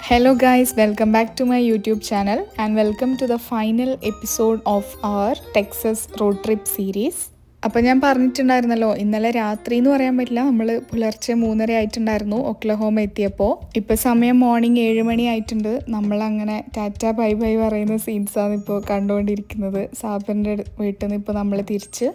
Hello guys, welcome back to my YouTube channel and welcome to the final episode of our Texas road trip series. അപ്പോൾ ഞാൻ പറഞ്ഞിട്ടുണ്ടായിരുന്നല്ലോ ഇന്നലെ രാത്രി എന്ന് പറയാൻ പറ്റില്ല, നമ്മൾ പുലർച്ചെ 3:30 ആയിട്ടുണ്ടായിരുന്നു ഒക്ലഹോമ എത്തിയപ്പോൾ. ഇപ്പോൾ സമയം മോർണിംഗ് 7 മണി ആയിട്ടുണ്ട്. നമ്മളങ്ങനെ ടാറ്റ ബൈ ബൈ പറയുന്ന സീൻസാണ് ഇപ്പോൾ കണ്ടുകൊണ്ടിരിക്കുന്നത്. സാബറിൻ്റെ വീട്ടിൽ നിന്ന് ഇപ്പോൾ നമ്മൾ തിരിച്ച്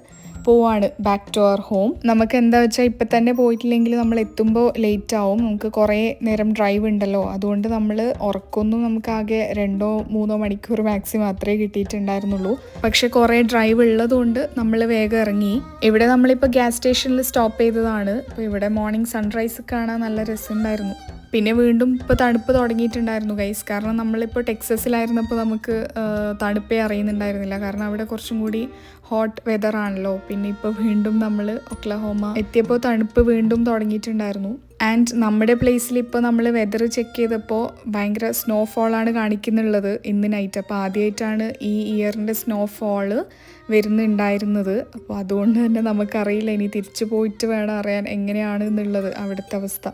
പോവാണ് ബാക്ക് ടു അവർ ഹോം. നമുക്ക് എന്താ വെച്ചാൽ ഇപ്പം തന്നെ പോയിട്ടില്ലെങ്കിൽ നമ്മൾ എത്തുമ്പോൾ ലേറ്റ് ആവും. നമുക്ക് കുറേ നേരം ഡ്രൈവ് ഉണ്ടല്ലോ, അതുകൊണ്ട് നമ്മൾ ഉറക്കമൊന്നും നമുക്ക് ആകെ 2-3 മണിക്കൂർ മാക്സിമം മാത്രമേ കിട്ടിയിട്ടുണ്ടായിരുന്നുള്ളൂ. പക്ഷെ കുറേ ഡ്രൈവ് ഉള്ളതുകൊണ്ട് നമ്മൾ വേഗം ഇറങ്ങി. ഇവിടെ നമ്മളിപ്പോൾ ഗ്യാസ് സ്റ്റേഷനിൽ സ്റ്റോപ്പ് ചെയ്തതാണ്. അപ്പോൾ ഇവിടെ മോർണിംഗ് സൺറൈസ് കാണാൻ നല്ല രസമുണ്ടായിരുന്നു. പിന്നെ വീണ്ടും ഇപ്പോൾ തണുപ്പ് തുടങ്ങിയിട്ടുണ്ടായിരുന്നു ഗൈസ്. കാരണം നമ്മളിപ്പോൾ ടെക്സസിലായിരുന്നപ്പോൾ നമുക്ക് തണുപ്പേ അറിയുന്നുണ്ടായിരുന്നില്ല, കാരണം അവിടെ കുറച്ചും കൂടി ഹോട്ട് വെതർ ആണല്ലോ. പിന്നെ ഇപ്പോൾ വീണ്ടും നമ്മൾ ഒക്ലഹോമ എത്തിയപ്പോൾ തണുപ്പ് വീണ്ടും തുടങ്ങിയിട്ടുണ്ടായിരുന്നു. ആൻഡ് നമ്മുടെ പ്ലേസിൽ ഇപ്പോൾ നമ്മൾ വെതർ ചെക്ക് ചെയ്തപ്പോൾ ഭയങ്കര സ്നോഫോളാണ് കാണിക്കുന്നുള്ളത് ഇന്ന് നൈറ്റ്. അപ്പോൾ ആദ്യമായിട്ടാണ് ഈ ഇയറിൻ്റെ സ്നോഫോള് വരുന്നുണ്ടായിരുന്നത്. അപ്പോൾ അതുകൊണ്ട് തന്നെ നമുക്കറിയില്ല, ഇനി തിരിച്ചു പോയിട്ട് വേണം അറിയാൻ എങ്ങനെയാണ് എന്നുള്ളത് അവിടുത്തെ അവസ്ഥ.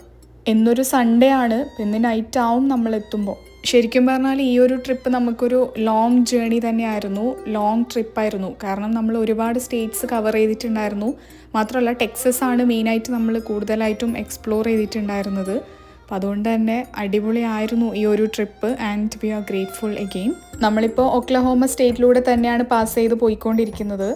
എന്നൊരു സൺഡേ ആണ്, പിന്നെ നൈറ്റ് ആവും നമ്മൾ എത്തുമ്പോൾ. ശരിക്കും പറഞ്ഞാൽ ഈ ഒരു ട്രിപ്പ് നമുക്കൊരു ലോങ് ജേണി തന്നെയായിരുന്നു, ലോങ് ട്രിപ്പായിരുന്നു. കാരണം നമ്മൾ ഒരുപാട് സ്റ്റേറ്റ്സ് കവർ ചെയ്തിട്ടുണ്ടായിരുന്നു. മാത്രമല്ല ടെക്സസ് ആണ് മെയിനായിട്ട് നമ്മൾ കൂടുതലായിട്ടും എക്സ്പ്ലോർ ചെയ്തിട്ടുണ്ടായിരുന്നത്. അപ്പം അതുകൊണ്ട് തന്നെ അടിപൊളിയായിരുന്നു ഈ ഒരു trip and we R grateful again. നമ്മളിപ്പോൾ ഒക്ലഹോമ സ്റ്റേറ്റിലൂടെ തന്നെയാണ് പാസ് ചെയ്ത് പോയിക്കൊണ്ടിരിക്കുന്നത്.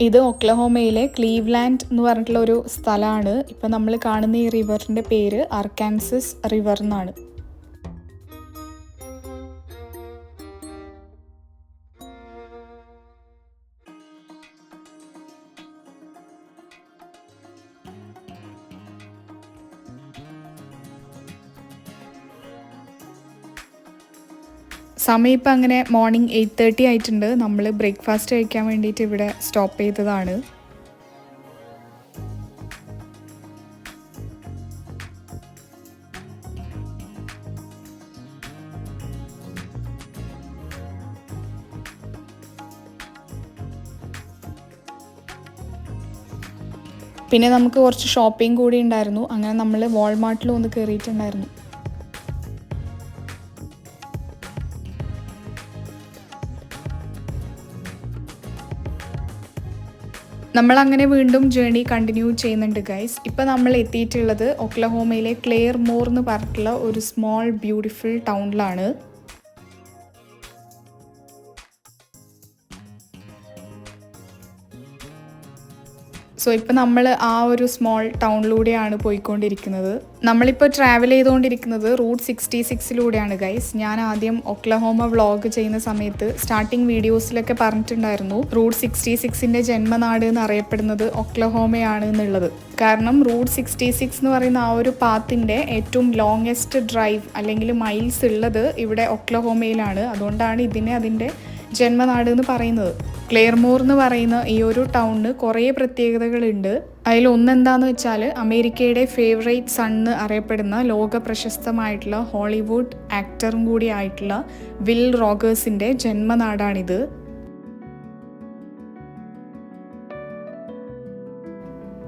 ഇത് ഒക്ലഹോമയിലെ ക്ലീവ്ലാൻഡ് എന്ന് പറഞ്ഞിട്ടുള്ള ഒരു സ്ഥലമാണ്. ഇപ്പം നമ്മൾ കാണുന്ന ഈ റിവറിൻ്റെ പേര് അർക്കാൻസസ് റിവർ എന്നാണ്. സമയം ഇപ്പം അങ്ങനെ മോർണിംഗ് 8:30 ആയിട്ടുണ്ട്. നമ്മൾ ബ്രേക്ക്ഫാസ്റ്റ് കഴിക്കാൻ വേണ്ടിയിട്ട് ഇവിടെ സ്റ്റോപ്പ് ചെയ്തതാണ്. പിന്നെ നമുക്ക് കുറച്ച് ഷോപ്പിംഗ് കൂടി ഉണ്ടായിരുന്നു. അങ്ങനെ നമ്മൾ വാൾമാർട്ടിൽ ഒന്ന് കയറിയിട്ടുണ്ടായിരുന്നു. നമ്മളങ്ങനെ വീണ്ടും ജേണി കണ്ടിന്യൂ ചെയ്യുന്നുണ്ട് ഗൈസ്. ഇപ്പോൾ നമ്മൾ എത്തിയിട്ടുള്ളത് ഒക്ലഹോമയിലെ ക്ലെയർമോർ എന്ന് പറഞ്ഞിട്ടുള്ള ഒരു സ്മോൾ ബ്യൂട്ടിഫുൾ ടൗണിലാണ്. സോ ഇപ്പോൾ നമ്മൾ ആ ഒരു സ്മോൾ ടൗണിലൂടെയാണ് പോയിക്കൊണ്ടിരിക്കുന്നത്. നമ്മളിപ്പോൾ ട്രാവൽ ചെയ്തുകൊണ്ടിരിക്കുന്നത് റൂട്ട് 66 ഗൈസ്. ഞാൻ ആദ്യം ഒക്ലഹോമ വ്ളോഗ് ചെയ്യുന്ന സമയത്ത് സ്റ്റാർട്ടിങ് വീഡിയോസിലൊക്കെ പറഞ്ഞിട്ടുണ്ടായിരുന്നു റൂട്ട് 66ൻ്റെ ജന്മനാട് എന്നറിയപ്പെടുന്നത് ഒക്ലഹോമയാണ് എന്നുള്ളത്. കാരണം റൂട്ട് 66 എന്ന് പറയുന്ന ആ ഒരു പാത്തിൻ്റെ ഏറ്റവും ലോങ്ങസ്റ്റ് ഡ്രൈവ് അല്ലെങ്കിൽ മൈൽസ് ഉള്ളത് ഇവിടെ ഒക്ലഹോമയിലാണ്. അതുകൊണ്ടാണ് ഇതിനെ അതിൻ്റെ ജന്മനാട് എന്ന് പറയുന്നത്. ക്ലെയർമോർ എന്ന് പറയുന്ന ഈ ഒരു ടൗണിന് കുറേ പ്രത്യേകതകളുണ്ട്. അതിൽ ഒന്നെന്താന്ന് വെച്ചാൽ അമേരിക്കയുടെ ഫേവറേറ്റ് സൺ എന്ന് അറിയപ്പെടുന്ന ലോക പ്രശസ്തമായിട്ടുള്ള ഹോളിവുഡ് ആക്ടറും കൂടി ആയിട്ടുള്ള വിൽ റോഗേഴ്സിൻ്റെ ജന്മനാടാണിത്.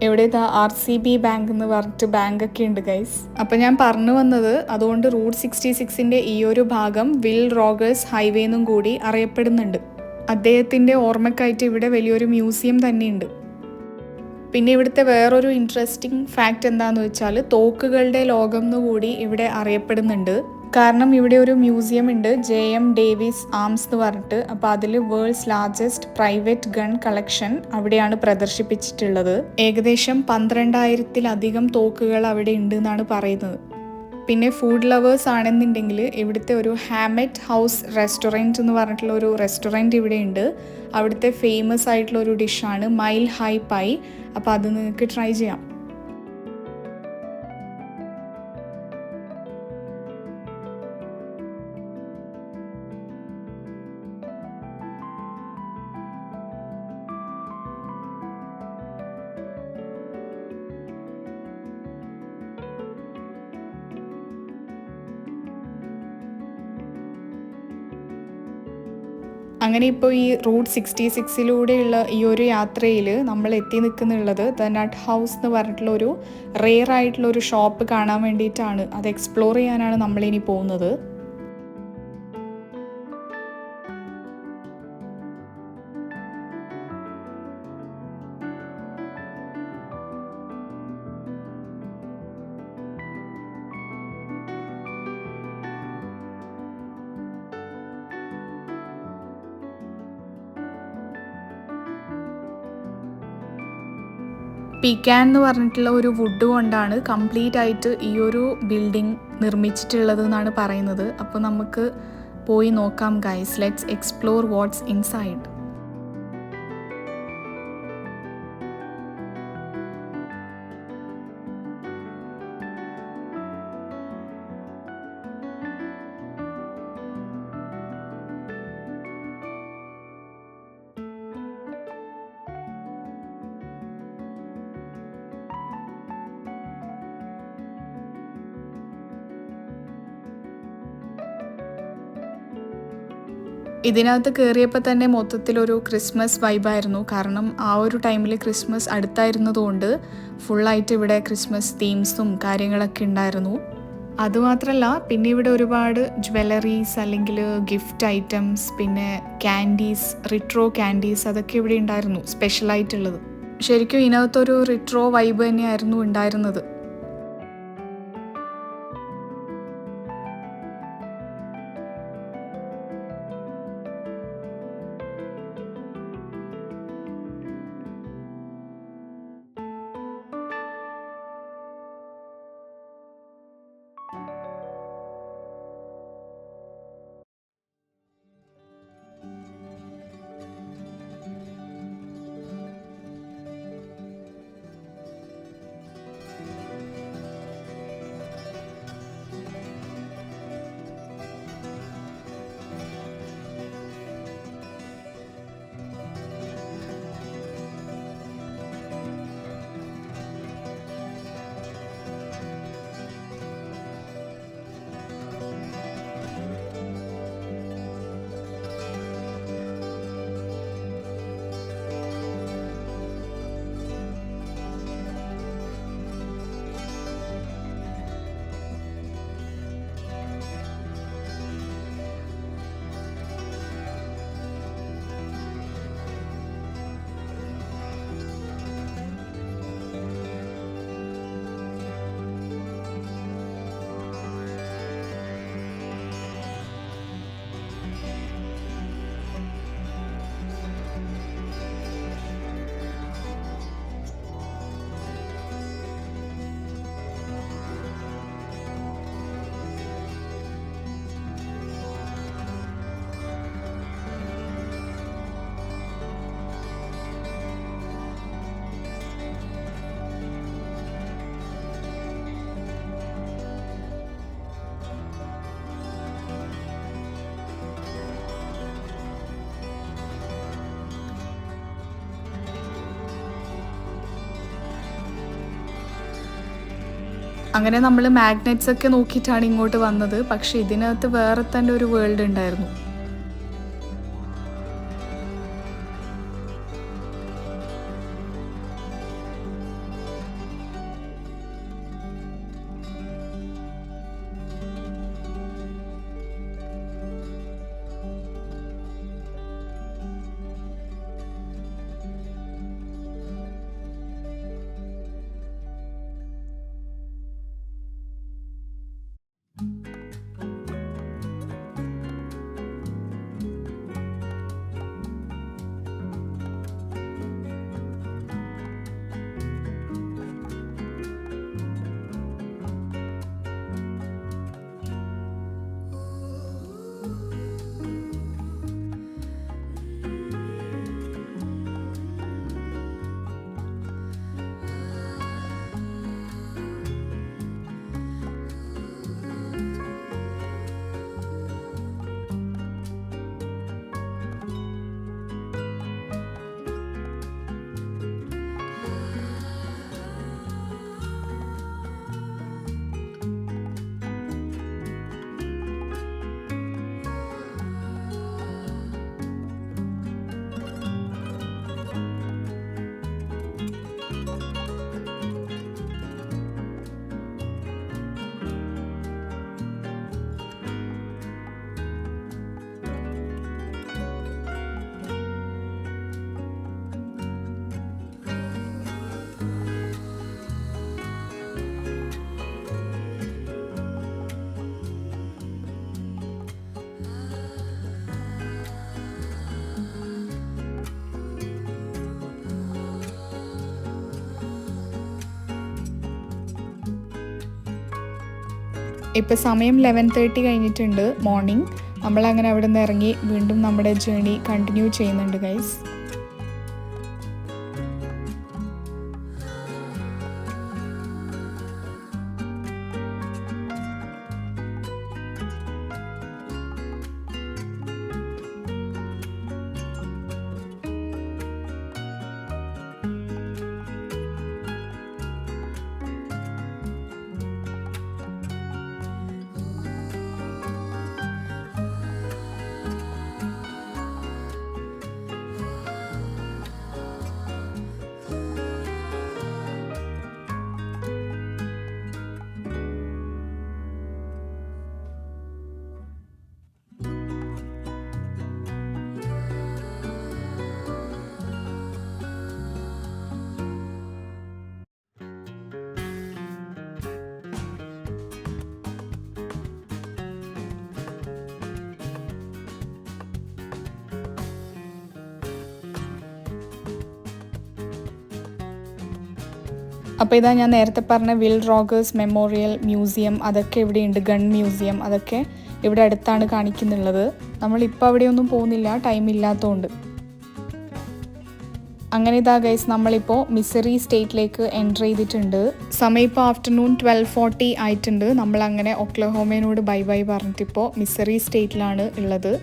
ഇവിടെ RCB ബാങ്ക് എന്ന് പറഞ്ഞിട്ട് ബാങ്കൊക്കെ ഉണ്ട് ഗൈസ്. അപ്പം ഞാൻ പറഞ്ഞു വന്നത്, അതുകൊണ്ട് റൂട്ട് 66ൻ്റെ ഈ ഒരു ഭാഗം വിൽ റോഗേഴ്സ് ഹൈവേ എന്നും കൂടി അറിയപ്പെടുന്നുണ്ട്. അദ്ദേഹത്തിൻ്റെ ഓർമ്മയ്ക്കായിട്ട് ഇവിടെ വലിയൊരു മ്യൂസിയം തന്നെയുണ്ട്. പിന്നെ ഇവിടുത്തെ വേറൊരു ഇൻട്രസ്റ്റിംഗ് ഫാക്റ്റ് എന്താണെന്ന് വെച്ചാൽ തോക്കുകളുടെ ലോകം എന്നുകൂടി ഇവിടെ അറിയപ്പെടുന്നുണ്ട്. കാരണം ഇവിടെ ഒരു മ്യൂസിയം ഉണ്ട്, JM ഡേവിസ് ആംസ് എന്ന് പറഞ്ഞിട്ട്. അപ്പോൾ അതിൽ world's largest private gun collection അവിടെയാണ് പ്രദർശിപ്പിച്ചിട്ടുള്ളത്. ഏകദേശം 12,000-ലധികം തോക്കുകൾ അവിടെ ഉണ്ട് എന്നാണ് പറയുന്നത്. പിന്നെ ഫുഡ് ലവേഴ്സ് ആണെന്നുണ്ടെങ്കിൽ ഇവിടുത്തെ ഒരു ഹാമറ്റ് ഹൗസ് റെസ്റ്റോറൻറ്റ് എന്ന് പറഞ്ഞിട്ടുള്ള ഒരു റെസ്റ്റോറൻറ്റ് ഇവിടെ ഉണ്ട്. അവിടുത്തെ ഫേമസ് ആയിട്ടുള്ള ഒരു ഡിഷാണ് മൈൽ ഹൈ പൈ. അപ്പോൾ അത് നിങ്ങൾക്ക് ട്രൈ ചെയ്യാം. അങ്ങനെ ഇപ്പോൾ ഈ റൂട്ട് 66 ഈ ഒരു യാത്രയിൽ നമ്മൾ എത്തി നിൽക്കുന്നുള്ളത് ദ നട്ട് ഹൗസ് എന്ന് പറഞ്ഞിട്ടുള്ള ഒരു റെയർ ആയിട്ടുള്ള ഒരു ഷോപ്പ് കാണാൻ വേണ്ടിയിട്ടാണ്. അത് എക്സ്പ്ലോർ ചെയ്യാനാണ് നമ്മളിനി പോകുന്നത്. പീക്കാൻ എന്ന് പറഞ്ഞിട്ടുള്ള ഒരു വുഡ് കൊണ്ടാണ് കംപ്ലീറ്റ് ആയിട്ട് ഈ ഒരു ബിൽഡിംഗ് നിർമ്മിച്ചിട്ടുള്ളത് എന്നാണ് പറയുന്നത്. അപ്പോൾ നമുക്ക് പോയി നോക്കാം guys. Let's explore watts inside. ഇതിനകത്ത് കയറിയപ്പോൾ തന്നെ മൊത്തത്തിലൊരു ക്രിസ്മസ് വൈബായിരുന്നു. കാരണം ആ ഒരു ടൈമിൽ ക്രിസ്മസ് അടുത്തായിരുന്നതുകൊണ്ട് ഫുള്ളായിട്ട് ഇവിടെ ക്രിസ്മസ് തീംസും കാര്യങ്ങളൊക്കെ ഉണ്ടായിരുന്നു. അതുമാത്രമല്ല പിന്നെ ഇവിടെ ഒരുപാട് ജ്വല്ലറീസ് അല്ലെങ്കിൽ ഗിഫ്റ്റ് ഐറ്റംസ്, പിന്നെ ക്യാൻഡീസ്, റിട്രോ ക്യാൻഡീസ് അതൊക്കെ ഇവിടെ ഉണ്ടായിരുന്നു സ്പെഷ്യലായിട്ടുള്ളത്. ശരിക്കും ഇതിനകത്തൊരു റിട്രോ വൈബ് തന്നെയായിരുന്നു ഉണ്ടായിരുന്നത്. അങ്ങനെ നമ്മൾ മാഗ്നറ്റ്സ് ഒക്കെ നോക്കിയിട്ടാണ് ഇങ്ങോട്ട് വന്നത്. പക്ഷെ ഇതിനകത്ത് വേറെ തന്നെ ഒരു വേൾഡ് ഉണ്ടായിരുന്നു. ഇപ്പോൾ സമയം 11:30 കഴിഞ്ഞിട്ടുണ്ട് മോർണിംഗ്. നമ്മളങ്ങനെ അവിടെ നിന്ന് ഇറങ്ങി വീണ്ടും നമ്മുടെ ജേണി കണ്ടിന്യൂ ചെയ്യുന്നുണ്ട് ഗൈസ്. അപ്പോൾ ഇതാ ഞാൻ നേരത്തെ പറഞ്ഞ വിൽ റോഗേഴ്സ് മെമ്മോറിയൽ മ്യൂസിയം, അതൊക്കെ ഇവിടെയുണ്ട്. ഗൺ മ്യൂസിയം, അതൊക്കെ ഇവിടെ അടുത്താണ് കാണിക്കുന്നുള്ളത്. നമ്മളിപ്പോൾ അവിടെയൊന്നും പോകുന്നില്ല, ടൈം ഇല്ലാത്തതുകൊണ്ട്. അങ്ങനെ ഇതാ ഗൈസ്, നമ്മളിപ്പോൾ മിസറി സ്റ്റേറ്റിലേക്ക് എൻ്റർ ചെയ്തിട്ടുണ്ട്. സമയം ഇപ്പോൾ ആഫ്റ്റർനൂൺ 12:40 ആയിട്ടുണ്ട്. നമ്മളങ്ങനെ ഒക്ലഹോമയോട് ബൈ ബൈ പറഞ്ഞിട്ടിപ്പോൾ മിസറി സ്റ്റേറ്റിലാണ് ഉള്ളത്.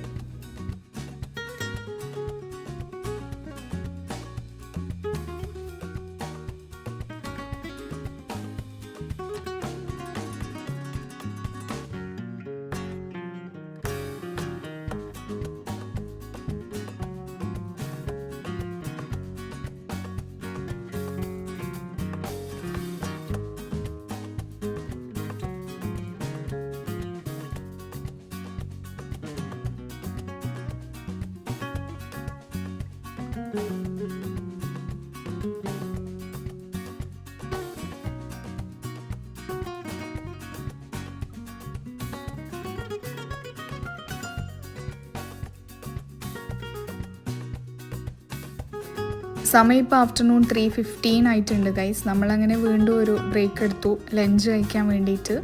സമയം ഇപ്പോൾ ആഫ്റ്റർനൂൺ 3:15 ആയിട്ടുണ്ട് ഗൈസ്. നമ്മളങ്ങനെ വീണ്ടും ഒരു ബ്രേക്ക് എടുത്തു ലഞ്ച് കഴിക്കാൻ വേണ്ടിയിട്ട്,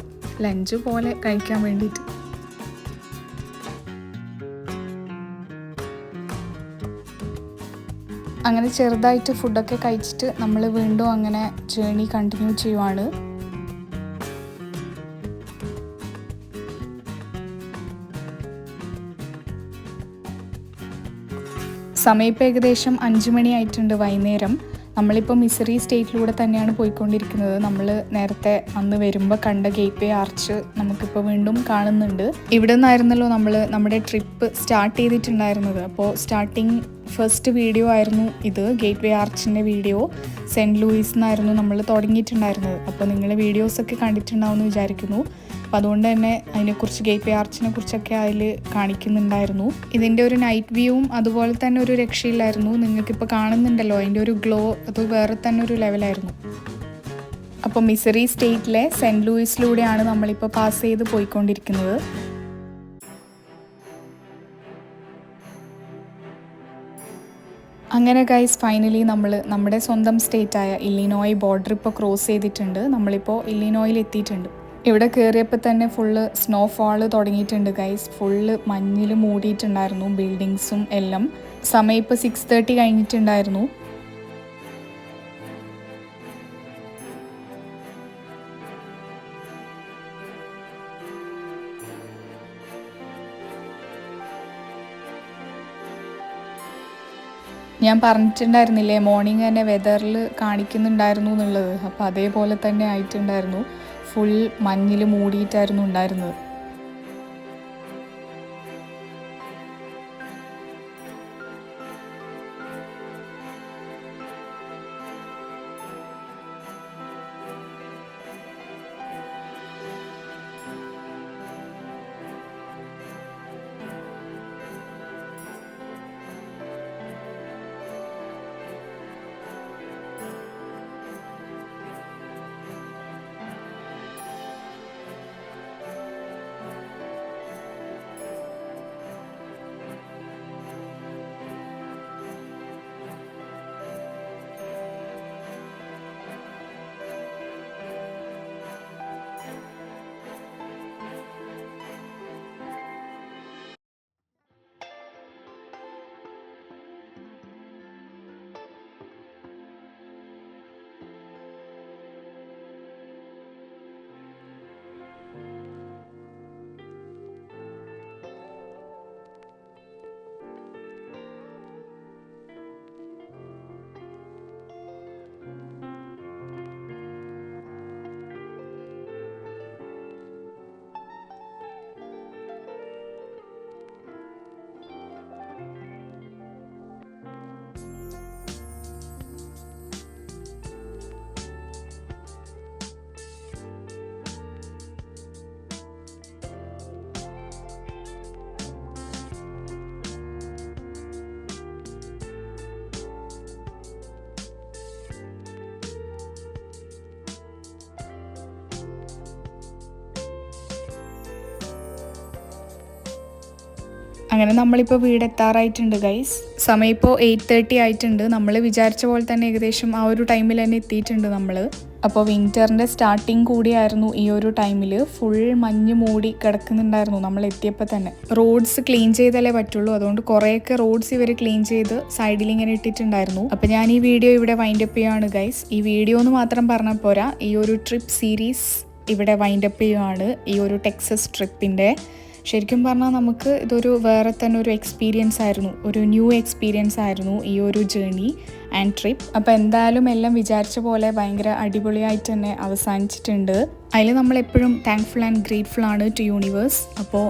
ലഞ്ച് പോലെ കഴിക്കാൻ വേണ്ടിയിട്ട്. അങ്ങനെ ചെറുതായിട്ട് ഫുഡൊക്കെ കഴിച്ചിട്ട് നമ്മൾ വീണ്ടും അങ്ങനെ ജേണി കണ്ടിന്യൂ ചെയ്യുവാണ്. സമയം ഇപ്പോൾ ഏകദേശം 5 മണി ആയിട്ടുണ്ട് വൈകുന്നേരം. നമ്മളിപ്പോൾ മിസറി സ്റ്റേറ്റിലൂടെ തന്നെയാണ് പോയിക്കൊണ്ടിരിക്കുന്നത്. നമ്മൾ നേരത്തെ അന്ന് വരുമ്പോൾ കണ്ട ഗേറ്റ് വേ ആർച്ച് നമുക്കിപ്പോൾ വീണ്ടും കാണുന്നുണ്ട്. ഇവിടെ നിന്നായിരുന്നല്ലോ നമ്മൾ നമ്മുടെ ട്രിപ്പ് സ്റ്റാർട്ട് ചെയ്തിട്ടുണ്ടായിരുന്നത്. അപ്പോൾ സ്റ്റാർട്ടിങ് ഫസ്റ്റ് വീഡിയോ ആയിരുന്നു ഇത്, ഗേറ്റ് വേ ആർച്ചിൻ്റെ വീഡിയോ. സെൻറ്റ് ലൂയിസ് എന്നായിരുന്നു നമ്മൾ തുടങ്ങിയിട്ടുണ്ടായിരുന്നത്. അപ്പോൾ നിങ്ങൾ വീഡിയോസൊക്കെ കണ്ടിട്ടുണ്ടാവുമെന്ന് വിചാരിക്കുന്നു. അപ്പോൾ അതുകൊണ്ട് തന്നെ അതിനെക്കുറിച്ച്, ഗേറ്റ് വേ ആർച്ചിനെ കുറിച്ചൊക്കെ അതിൽ കാണിക്കുന്നുണ്ടായിരുന്നു. ഇതിൻ്റെ ഒരു നൈറ്റ് വ്യൂവും അതുപോലെ തന്നെ ഒരു രക്ഷയില്ലായിരുന്നു. നിങ്ങൾക്കിപ്പോൾ കാണുന്നുണ്ടല്ലോ അതിൻ്റെ ഒരു ഗ്ലോ, അത് വേറെ തന്നെ ഒരു ലെവലായിരുന്നു. അപ്പോൾ മിസറി സ്റ്റേറ്റിലെ സെൻറ്റ് ലൂയിസിലൂടെയാണ് നമ്മളിപ്പോൾ പാസ് ചെയ്ത് പോയിക്കൊണ്ടിരിക്കുന്നത്. അങ്ങനെ ഗൈസ്, ഫൈനലി നമ്മൾ നമ്മുടെ സ്വന്തം സ്റ്റേറ്റായ ഇല്ലിനോയ് ബോർഡർ ഇപ്പോൾ ക്രോസ് ചെയ്തിട്ടുണ്ട്. നമ്മളിപ്പോൾ ഇല്ലിനോയിൽ എത്തിയിട്ടുണ്ട്. ഇവിടെ കയറിയപ്പോൾ തന്നെ ഫുള്ള് സ്നോഫോള് തുടങ്ങിയിട്ടുണ്ട് ഗൈസ്. ഫുള്ള് മഞ്ഞിൽ മൂടിയിട്ടുണ്ടായിരുന്നു ബിൽഡിങ്സും എല്ലാം. സമയം ഇപ്പോൾ 6:30 കഴിഞ്ഞിട്ടുണ്ടായിരുന്നു. ഞാൻ പറഞ്ഞിട്ടുണ്ടായിരുന്നില്ലേ മോർണിംഗ് തന്നെ വെതറിൽ കാണിക്കുന്നുണ്ടായിരുന്നു എന്നുള്ളത്. അപ്പോൾ അതേപോലെ തന്നെ ആയിട്ടുണ്ടായിരുന്നു. ഫുൾ മഞ്ഞിൽ മൂടിയിട്ടായിരുന്നു ഉണ്ടായിരുന്നത്. അങ്ങനെ നമ്മളിപ്പോൾ വീടെത്താറായിട്ടുണ്ട് ഗൈസ്. സമയം ഇപ്പോൾ 8:30 ആയിട്ടുണ്ട്. നമ്മൾ വിചാരിച്ച പോലെ തന്നെ ഏകദേശം ആ ഒരു ടൈമിൽ തന്നെ എത്തിയിട്ടുണ്ട് നമ്മൾ. അപ്പോൾ വിൻ്ററിൻ്റെ സ്റ്റാർട്ടിങ് കൂടിയായിരുന്നു ഈ ഒരു ടൈമിൽ. ഫുൾ മഞ്ഞ് മൂടി കിടക്കുന്നുണ്ടായിരുന്നു നമ്മൾ എത്തിയപ്പോൾ തന്നെ. റോഡ്സ് ക്ലീൻ ചെയ്താലേ പറ്റുള്ളൂ, അതുകൊണ്ട് കുറേയൊക്കെ റോഡ്സ് ഇവർ ക്ലീൻ ചെയ്ത് സൈഡിൽ ഇങ്ങനെ ഇട്ടിട്ടുണ്ടായിരുന്നു. അപ്പോൾ ഞാൻ ഈ വീഡിയോ ഇവിടെ വൈൻഡപ്പ് ചെയ്യുകയാണ് ഗൈസ്. ഈ വീഡിയോ എന്ന് മാത്രം പറഞ്ഞാൽ പോരാ, ഈ ഒരു ട്രിപ്പ് സീരീസ് ഇവിടെ വൈൻഡപ്പ് ചെയ്യുകയാണ്, ഈ ഒരു ടെക്സസ് ട്രിപ്പിൻ്റെ. ശരിക്കും പറഞ്ഞാൽ നമുക്ക് ഇതൊരു വേറെ തന്നെ ഒരു എക്സ്പീരിയൻസ് ആയിരുന്നു, ഒരു ന്യൂ എക്സ്പീരിയൻസ് ആയിരുന്നു ഈ ഒരു ജേർണി ആൻഡ് ട്രിപ്പ്. അപ്പോൾ എന്തായാലും എല്ലാം വിചാരിച്ച പോലെ ഭയങ്കര അടിപൊളിയായിട്ട് തന്നെ അവസാനിച്ചിട്ടുണ്ട്. അതിൽ നമ്മളെപ്പോഴും താങ്ക്ഫുൾ ആൻഡ് ഗ്രേറ്റ്ഫുൾ ആണ് ടു യൂണിവേഴ്സ്. അപ്പോൾ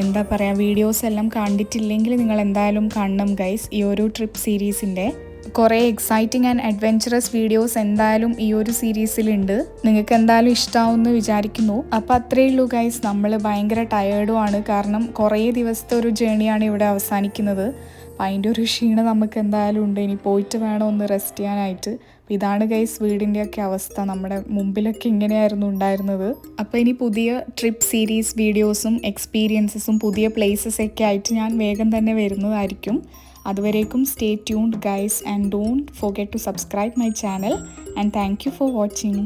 എന്താ പറയുക, വീഡിയോസ് എല്ലാം കണ്ടിട്ടില്ലെങ്കിൽ നിങ്ങൾ എന്തായാലും കാണണം ഗൈസ് ഈ ഒരു ട്രിപ്പ് സീരീസിൻ്റെ. കുറേ എക്സൈറ്റിംഗ് ആൻഡ് അഡ്വെഞ്ചറസ് വീഡിയോസ് എന്തായാലും ഈ ഒരു സീരീസിലുണ്ട്. നിങ്ങൾക്ക് എന്തായാലും ഇഷ്ടമാവുമെന്ന് വിചാരിക്കുന്നു. അപ്പോൾ അത്രയേ ഉള്ളൂ ഗൈസ്. നമ്മൾ ഭയങ്കര ടയേർഡുമാണ്, കാരണം കുറേ ദിവസത്തെ ഒരു ജേണിയാണ് ഇവിടെ അവസാനിക്കുന്നത്. അപ്പോൾ അതിൻ്റെ ഒരു ക്ഷീണം നമുക്ക് എന്തായാലും ഉണ്ട്. ഇനി പോയിട്ട് വേണം ഒന്ന് റെസ്റ്റ് ചെയ്യാനായിട്ട്. അപ്പോൾ ഇതാണ് ഗൈസ് വീടിൻ്റെയൊക്കെ അവസ്ഥ. നമ്മുടെ മുമ്പിലൊക്കെ ഇങ്ങനെയായിരുന്നു ഉണ്ടായിരുന്നത്. അപ്പോൾ ഇനി പുതിയ ട്രിപ്പ് സീരീസ് വീഡിയോസും എക്സ്പീരിയൻസസും പുതിയ പ്ലേസസൊക്കെ ആയിട്ട് ഞാൻ വേഗം തന്നെ വരുന്നതായിരിക്കും. അതുവരേക്കും stay tuned guys and don't forget to subscribe my channel and thank you for watching.